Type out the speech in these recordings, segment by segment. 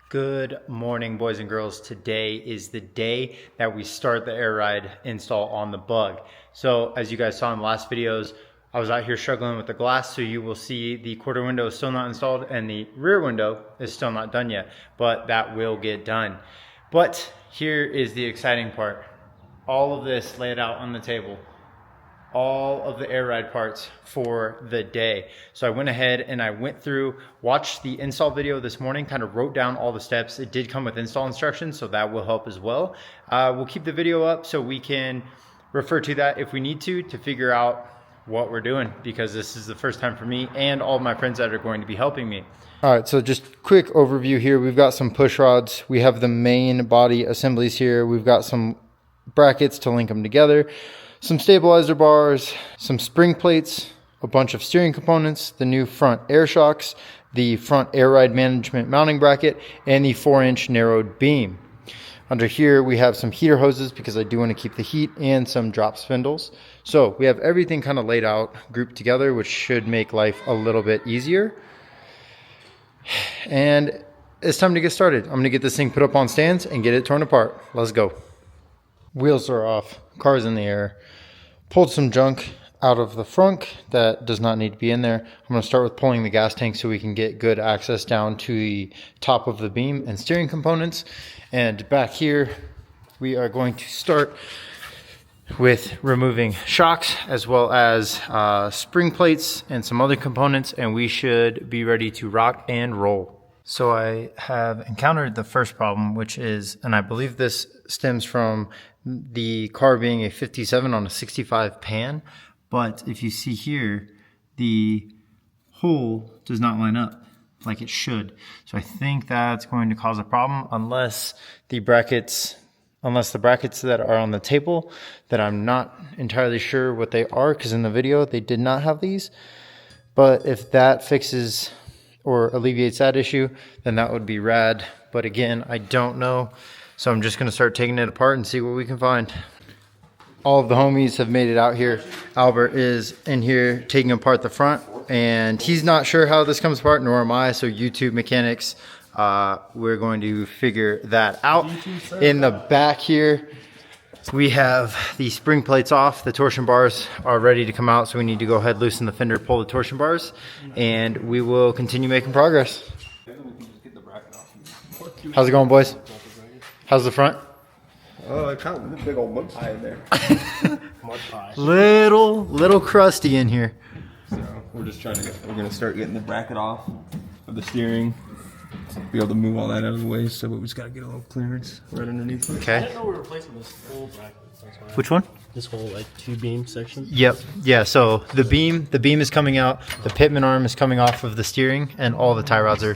Good morning, boys and girls. Today is the day that we start the air ride install on the Bug. So as you guys saw in the last videos, I was out here struggling with the glass, so you will see the quarter window is still not installed and the rear window is still not done yet, but that will get done. But here is the exciting part. All of this laid out on the table. All of the air ride parts for the day. So I went ahead and I went through, watched the install video this morning, kind of wrote down all the steps. It did come with install instructions, so that will help as well. We'll keep the video up so we can refer to that if we need to figure out what we're doing, because this is the first time for me and all of my friends that are going to be helping me. All right, so just quick overview here. We've got some push rods. We have the main body assemblies here. We've got some brackets to link them together, some stabilizer bars, some spring plates, a bunch of steering components, the new front air shocks, the front air ride management mounting bracket, and the 4-inch narrowed beam. Under here, we have some heater hoses because I do want to keep the heat, and some drop spindles. So we have everything kind of laid out, grouped together, which should make life a little bit easier. And it's time to get started. I'm going to get this thing put up on stands and get it torn apart. Let's go. Wheels are off, car's in the air. Pulled some junk out of the frunk that does not need to be in there. I'm going to start with pulling the gas tank so we can get good access down to the top of the beam and steering components. And back here, we are going to start with removing shocks as well as spring plates and some other components, and we should be ready to rock and roll. So I have encountered the first problem, which is, and I believe this stems from the car being a 57 on a 65 pan, but if you see here, the hole does not line up like it should. So I think that's going to cause a problem unless the brackets that are on the table, that I'm not entirely sure what they are, because in the video they did not have these. But if that fixes or alleviates that issue, then that would be rad. But again, I don't know. So I'm just gonna start taking it apart and see what we can find. All of the homies have made it out here. Albert is in here taking apart the front, and he's not sure how this comes apart, nor am I. So YouTube mechanics, we're going to figure that out. In the back here, we have the spring plates off. The torsion bars are ready to come out, so we need to go ahead, loosen the fender, pull the torsion bars, and we will continue making progress. How's it going, boys? How's the front? Oh, it kind of a big old mud pie in there. Mud pie. Little crusty in here. So we're just trying to we're gonna start getting the bracket off of the steering. Be able to move all that out of the way, so we just gotta get a little clearance right underneath it. I Okay. didn't know we were replacing this whole bracket. That's why. Which one? This whole two beam section. Yep. Yeah. So the beam is coming out. The pitman arm is coming off of the steering, and all the tie rods are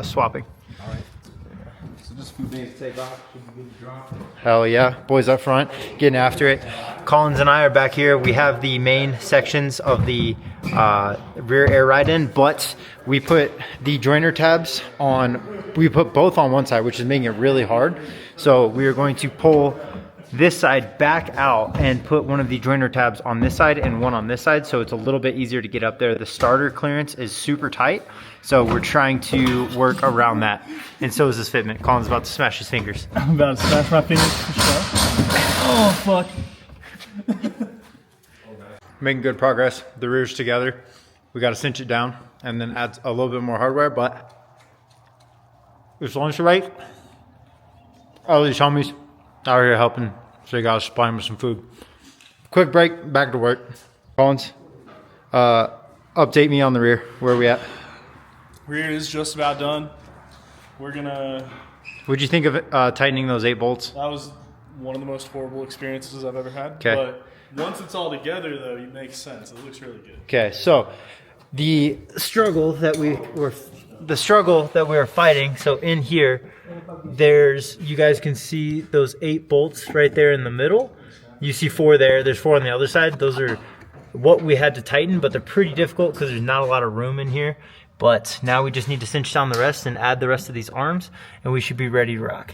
swapping. All right. So just a few things to take off. Should be good to drop. Hell yeah, boys up front, getting after it. Collins and I are back here. We have the main sections of the rear air ride in, but we put the joiner tabs on, we put both on one side, which is making it really hard. So we are going to pull this side back out and put one of the joiner tabs on this side and one on this side, so it's a little bit easier to get up there. The starter clearance is super tight, so we're trying to work around that. And so is this fitment. Colin's about to smash his fingers. I'm about to smash my fingers. Oh fuck! Making good progress. The rear's together. We got to cinch it down and then add a little bit more hardware, but as long as you're right, all these homies out here helping, so you got to supply them with some food. Quick break, back to work. Collins, update me on the rear. Where are we at? Rear is just about done. We're gonna. What'd you think of it, tightening those 8 bolts? That was one of the most horrible experiences I've ever had. Okay. But once it's all together, though, it makes sense. It looks really good. Okay, so the struggle that we were fighting. So in here, you guys can see those 8 bolts right there in the middle. You see 4 there. There's 4 on the other side. Those are what we had to tighten, but they're pretty difficult because there's not a lot of room in here. But now we just need to cinch down the rest and add the rest of these arms, and we should be ready to rock.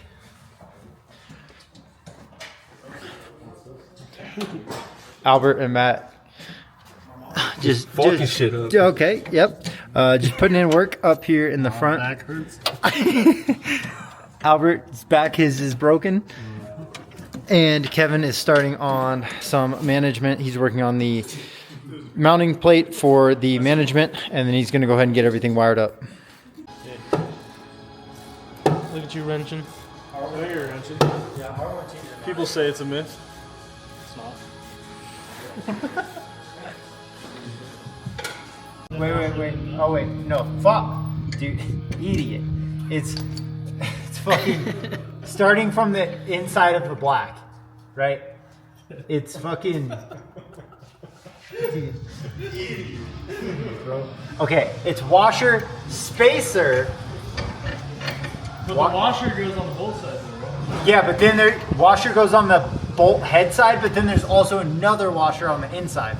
Albert and Matt just fucking shit up. Okay, yep. Just putting in work up here in the front. Back hurts. Albert's back is broken. And Kevin is starting on some management. He's working on the mounting plate for the management, and then he's going to go ahead and get everything wired up. Look at you wrenching. Are you wrenching? People say it's a myth. It's not. Wait. Oh, wait. No. Fuck. Dude, idiot. It's fucking starting from the inside of the black, right? It's fucking... Okay, it's washer, spacer. But the washer goes on both sides, though, right? Yeah, but then washer goes on the bolt head side, but then there's also another washer on the inside.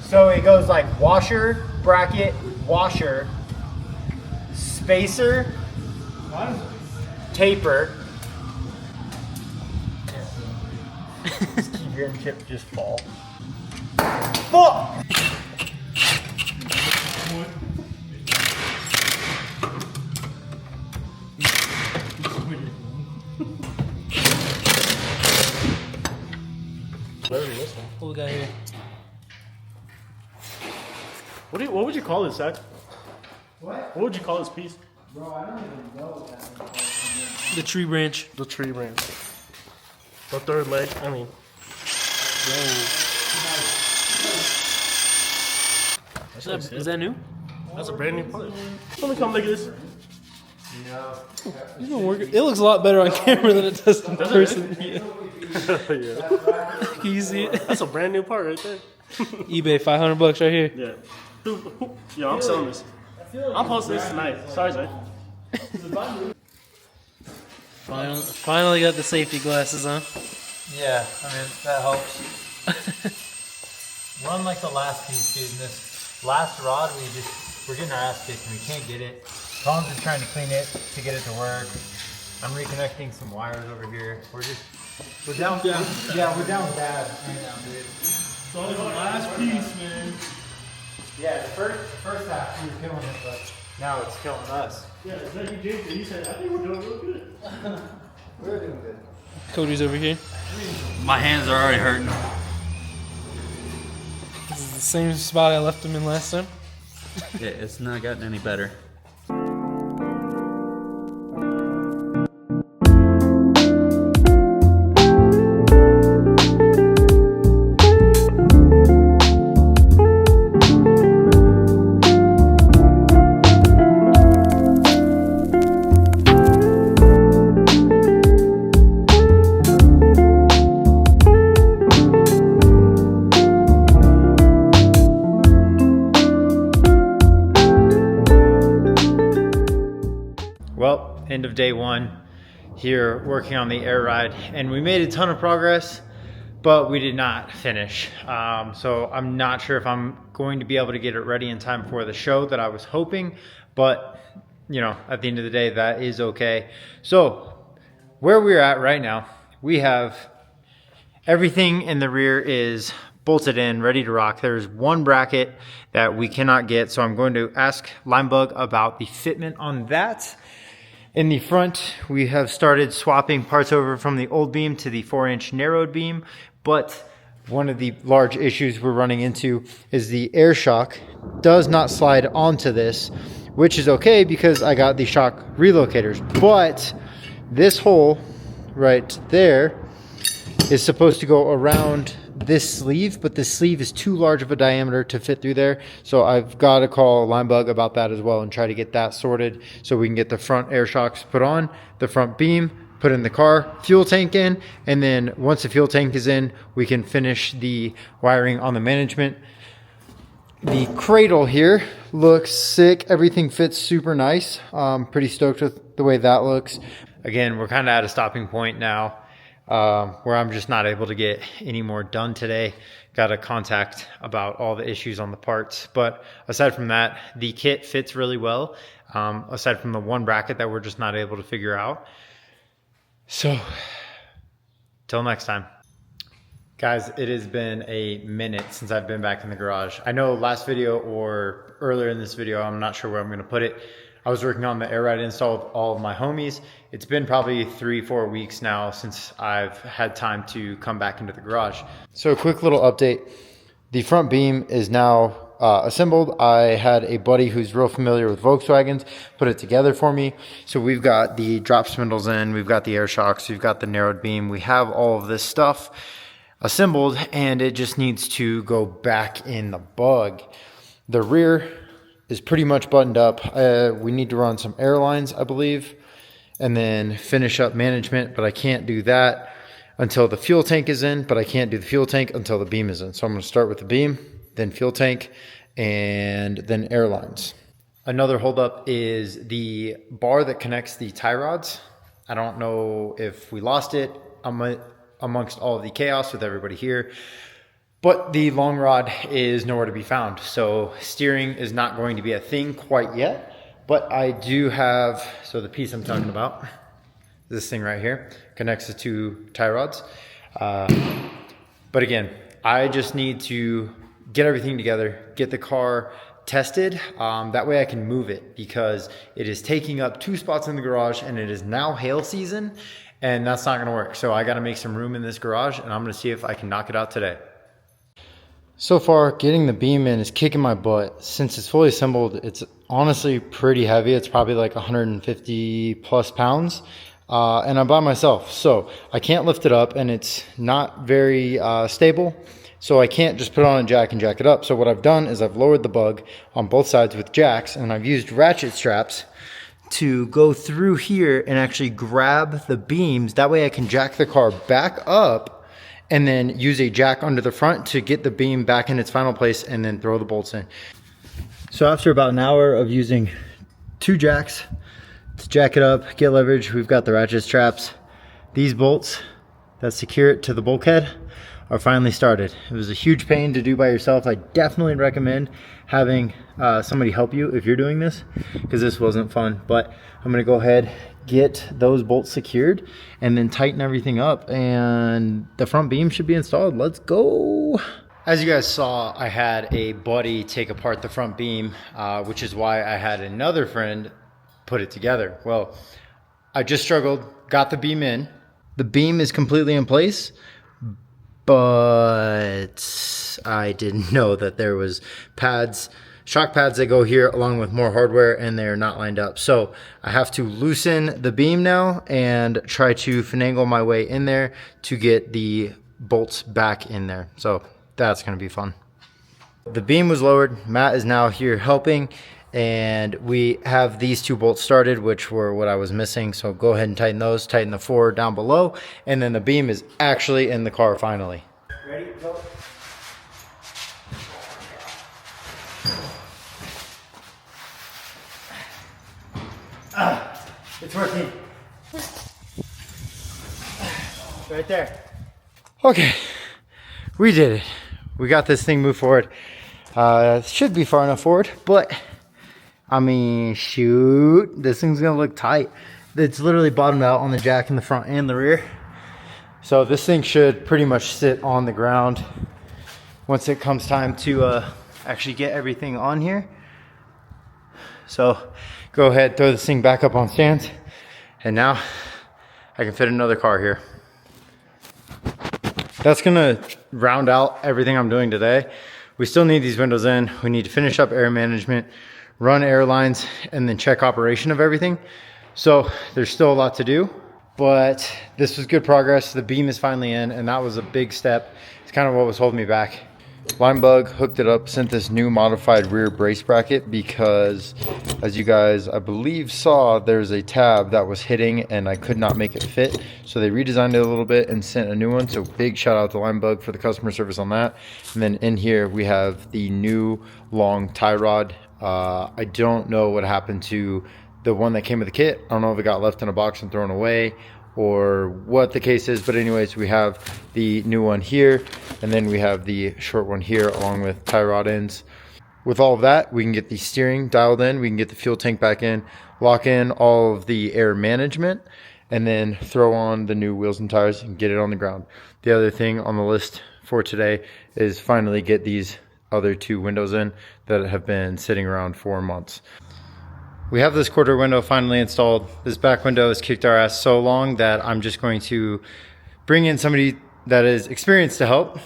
So it goes like washer, bracket, washer, spacer, taper. Just keep hearing Chip just fall. Fuck! What we got here? What would you call this, Zach? What? What would you call this piece? Bro, I don't even know what that is. The tree branch. The tree branch. The third leg. I mean. Is that new? That's a brand new part. Let me come look at this. It's been working. It looks a lot better on camera than it does in person. Yeah. Can you see it? That's a brand new part right there. eBay, $500 right here. Yeah. Yo, I'm selling this. I'm posting this tonight. Sorry, Zach. Finally got the safety glasses on. Yeah, I mean, that helps. We're on like the last piece, dude. In this last rod, we're getting our ass kicked and we can't get it. Tom's just trying to clean it to get it to work. I'm reconnecting some wires over here. We're down. Yeah, we're down bad right now, dude. It's only the last piece, man. Yeah, the first half we were killing it, but now it's killing us. Yeah, Zach, you jinxed it. He said, I think we're doing real good. We're doing good. Cody's over here. My hands are already hurting. This is the same spot I left him in last time. Yeah, it's not gotten any better. Well, end of day one here working on the air ride, and we made a ton of progress, but we did not finish. So I'm not sure if I'm going to be able to get it ready in time for the show that I was hoping, but you know, at the end of the day, that is okay. So where we're at right now, we have everything in the rear is bolted in, ready to rock. There's one bracket that we cannot get, so I'm going to ask Limebug about the fitment on that. In the front, we have started swapping parts over from the old beam to the 4-inch narrowed beam, but one of the large issues we're running into is the air shock does not slide onto this, which is okay because I got the shock relocators, but this hole right there is supposed to go around this sleeve, but the sleeve is too large of a diameter to fit through there. So I've got to call Limebug about that as well and try to get that sorted so we can get the front air shocks put on, the front beam put in the car, fuel tank in, and then once the fuel tank is in, we can finish the wiring on the management. The cradle here looks sick. Everything fits super nice. Pretty stoked with the way that looks. Again, we're kind of at a stopping point now. Where I'm just not able to get any more done today. Got to contact about all the issues on the parts. But aside from that, the kit fits really well. Aside from the one bracket that we're just not able to figure out. So, till next time. Guys, it has been a minute since I've been back in the garage. I know last video or earlier in this video, I'm not sure where I'm gonna put it. I was working on the air ride install with all of my homies. It's been probably 3-4 weeks now since I've had time to come back into the garage. So a quick little update. The front beam is now assembled. I had a buddy who's real familiar with Volkswagens put it together for me. So we've got the drop spindles in, we've got the air shocks, we've got the narrowed beam, we have all of this stuff assembled, and it just needs to go back in the bug. The rear is pretty much buttoned up. We need to run some airlines, I believe, and then finish up management, but I can't do that until the fuel tank is in, but I can't do the fuel tank until the beam is in. So I'm gonna start with the beam, then fuel tank, and then airlines. Another holdup is the bar that connects the tie rods. I don't know if we lost it amongst all of the chaos with everybody here, but the long rod is nowhere to be found. So steering is not going to be a thing quite yet, but I do have, so the piece I'm talking about, this thing right here, connects the two tie rods. But again, I just need to get everything together, get the car tested. That way I can move it, because it is taking up 2 spots in the garage and it is now hail season, and that's not gonna work. So I gotta make some room in this garage, and I'm gonna see if I can knock it out today. So far, getting the beam in is kicking my butt. Since it's fully assembled, it's honestly pretty heavy. It's probably like 150 plus pounds. And I'm by myself, so I can't lift it up, and it's not very stable. So I can't just put it on a jack and jack it up. So what I've done is I've lowered the bug on both sides with jacks, and I've used ratchet straps to go through here and actually grab the beams. That way I can jack the car back up and then use a jack under the front to get the beam back in its final place and then throw the bolts in. So after about an hour of using 2 jacks to jack it up, get leverage, we've got the ratchet straps. These bolts that secure it to the bulkhead are finally started. It was a huge pain to do by yourself. I definitely recommend having somebody help you if you're doing this, because this wasn't fun. But I'm gonna go ahead, get those bolts secured, and then tighten everything up, and the front beam should be installed. Let's go. As you guys saw, I had a buddy take apart the front beam, which is why I had another friend put it together. Well, I just struggled, got the beam in. The beam is completely in place, but I didn't know that there was pads, shock pads that go here along with more hardware, and they're not lined up. So I have to loosen the beam now and try to finagle my way in there to get the bolts back in there. So that's gonna be fun. The beam was lowered. Matt is now here helping, and we have these 2 bolts started, which were what I was missing. So go ahead and tighten those, tighten the 4 down below, and then the beam is actually in the car finally. Ready, go. It's working. Right there. Okay, we did it. We got this thing moved forward. It should be far enough forward, but I mean, shoot, this thing's gonna look tight. It's literally bottomed out on the jack in the front and the rear. So this thing should pretty much sit on the ground once it comes time to actually get everything on here. So go ahead, throw this thing back up on stands, and now I can fit another car here. That's gonna round out everything I'm doing today. We still need these windows in. We need to finish up air management, run airlines, and then check operation of everything. So there's still a lot to do, but this was good progress. The beam is finally in, and that was a big step. It's kind of what was holding me back. Limebug hooked it up, sent this new modified rear brace bracket because, as you guys I believe saw, there's a tab that was hitting and I could not make it fit. So they redesigned it a little bit and sent a new one. So big shout out to Limebug for the customer service on that. And then in here we have the new long tie rod. I don't know what happened to the one that came with the kit. I don't know if it got left in a box and thrown away or what the case is, but anyways, we have the new one here, and then we have the short one here along with tie rod ends. With all of that, we can get the steering dialed in, we can get the fuel tank back in, lock in all of the air management, and then throw on the new wheels and tires and get it on the ground. The other thing on the list for today is finally get these other 2 windows in that have been sitting around for months. We have this quarter window finally installed. This back window has kicked our ass so long that I'm just going to bring in somebody that is experienced to help.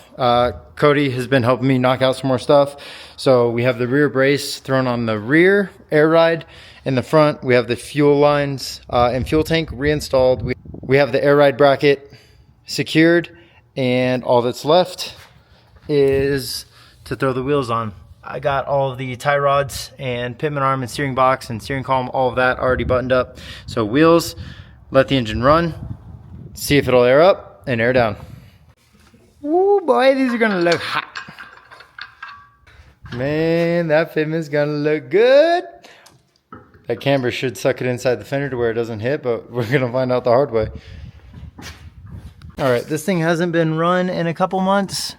Cody has been helping me knock out some more stuff. So we have the rear brace thrown on the rear air ride. In the front, we have the fuel lines and fuel tank reinstalled. We have the air ride bracket secured, and all that's left is to throw the wheels on. I got all of the tie rods and pitman arm and steering box and steering column, all of that already buttoned up. So wheels, let the engine run, see if it'll air up and air down. Ooh boy, these are gonna look hot. Man, that fitment's gonna look good. That camber should suck it inside the fender to where it doesn't hit, but we're gonna find out the hard way. All right, this thing hasn't been run in a couple months,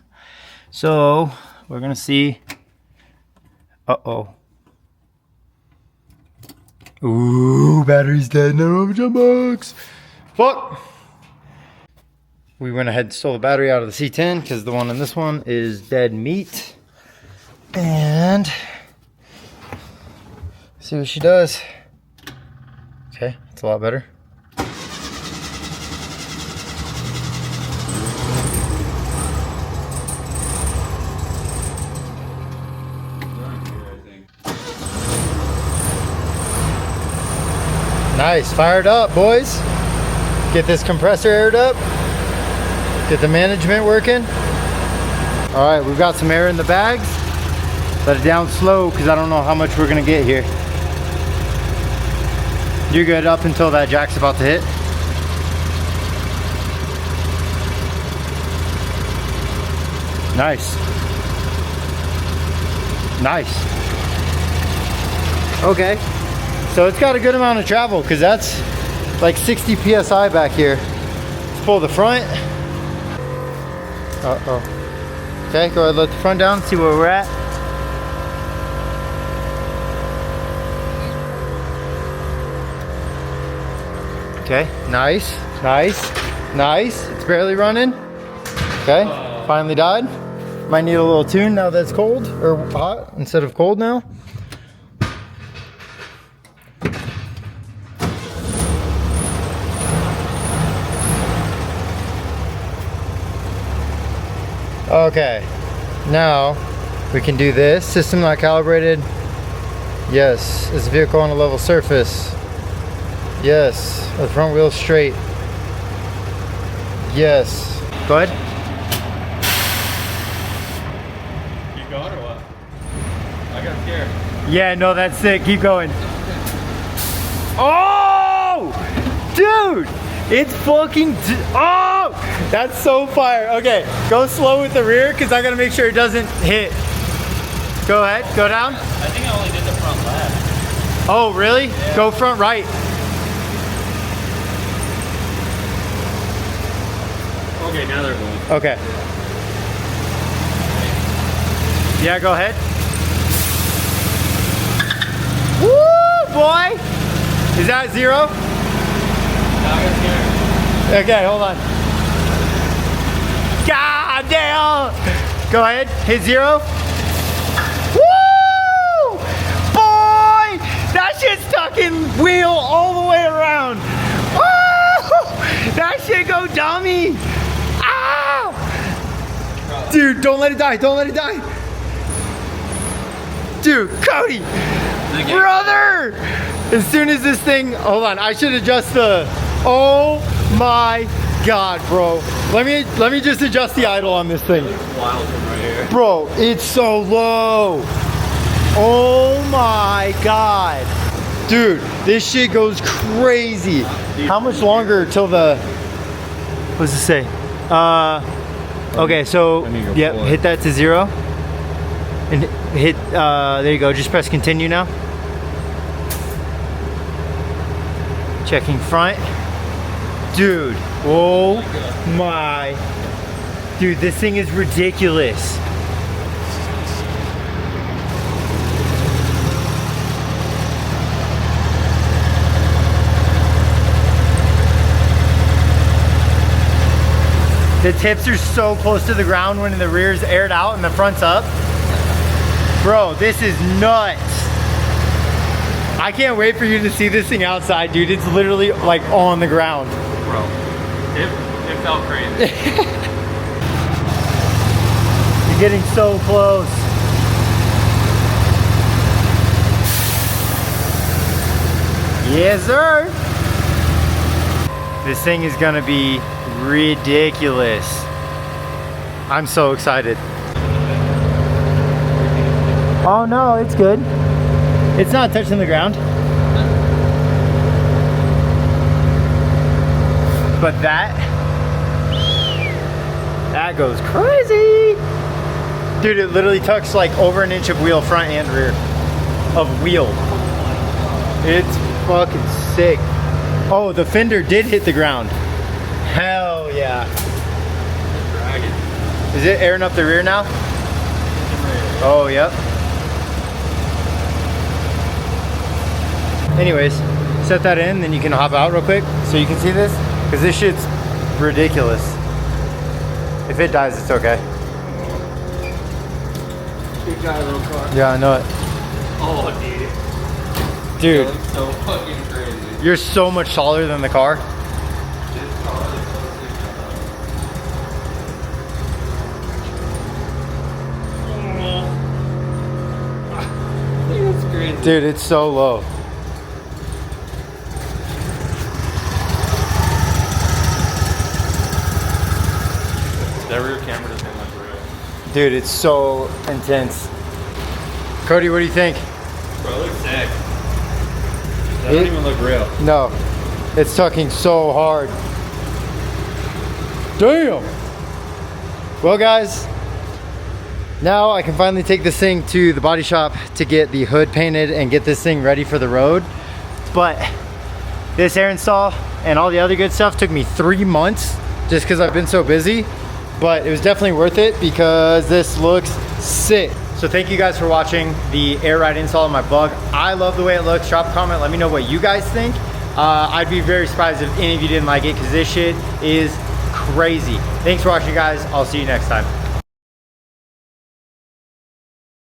so we're gonna see. Uh-oh. Ooh, battery's dead, no $100. Fuck! We went ahead and stole the battery out of the C10 because the one in this one is dead meat. And see what she does. Okay, it's a lot better. Nice, fired up, boys. Get this compressor aired up. Get the management working. All right, we've got some air in the bags. Let it down slow because I don't know how much we're gonna get here. You're good up until that jack's about to hit. Nice. Nice. Okay. So it's got a good amount of travel because that's like 60 PSI back here. Let's pull the front. Uh-oh. Okay, go ahead, let the front down, see where we're at. Okay, nice, nice, nice. It's barely running. Okay, finally died. Might need a little tune now that it's cold, or hot instead of cold now. Okay, now we can do this. System not calibrated. Yes. Is the vehicle on a level surface? Yes. Are the front wheels straight? Yes. Go ahead. Keep going or what? I got scared. Yeah, no, that's sick. Keep going. Oh! Dude! It's fucking... Oh! That's so fire. Okay, go slow with the rear because I gotta make sure it doesn't hit. Go ahead, go down. I think I only did the front left. Oh, really? Yeah. Go front right. Okay, now they're going. Okay. Yeah, go ahead. Woo, boy! Is that 0? Okay, hold on. God damn! Go ahead, hit 0. Woo! Boy! That shit's tucking wheel all the way around. Woo! That shit go dummy! Ow! Dude, don't let it die, don't let it die! Dude, Cody! Okay. Brother! As soon as this thing, hold on, I should adjust the, oh my God, bro. Let me just adjust the idle on this thing. Wild one right here. Bro, it's so low. Oh my God. Dude, this shit goes crazy. How much longer till the, what does it say? Okay, so, yep, hit that to 0. And hit, there you go, just press continue now. Checking front. Dude, oh my. Dude, this thing is ridiculous. The tips are so close to the ground when the rear's aired out and the front's up. Bro, this is nuts. I can't wait for you to see this thing outside, dude. It's literally like on the ground. Bro, it felt crazy. You're getting so close. Yes, sir. This thing is gonna be ridiculous. I'm so excited. Oh no, it's good. It's not touching the ground. But that goes crazy. Dude, it literally tucks like over an inch of wheel front and rear. Of wheel. It's fucking sick. Oh, the fender did hit the ground. Hell yeah. Is it airing up the rear now? Oh, yep. Anyways, set that in, then you can hop out real quick so you can see this. Because this shit's ridiculous. If it dies, it's okay. Good guy, little car. Yeah, I know it. Oh, dude. Dude, That looks so fucking crazy. you're so much taller than the car. This car is so sick. It's crazy. Dude, it's so low. That rear camera doesn't look real. Dude, it's so intense. Cody, what do you think? Bro, it looks sick. That It- doesn't even look real. No, it's tucking so hard. Damn. Well, guys, now I can finally take this thing to the body shop to get the hood painted and get this thing ready for the road. But this air install and all the other good stuff took me 3 months just because I've been so busy. But it was definitely worth it because this looks sick. So thank you guys for watching the air ride install on my Bug. I love the way it looks. Drop a comment, let me know what you guys think. I'd be very surprised if any of you didn't like it because this shit is crazy. Thanks for watching, guys. I'll see you next time.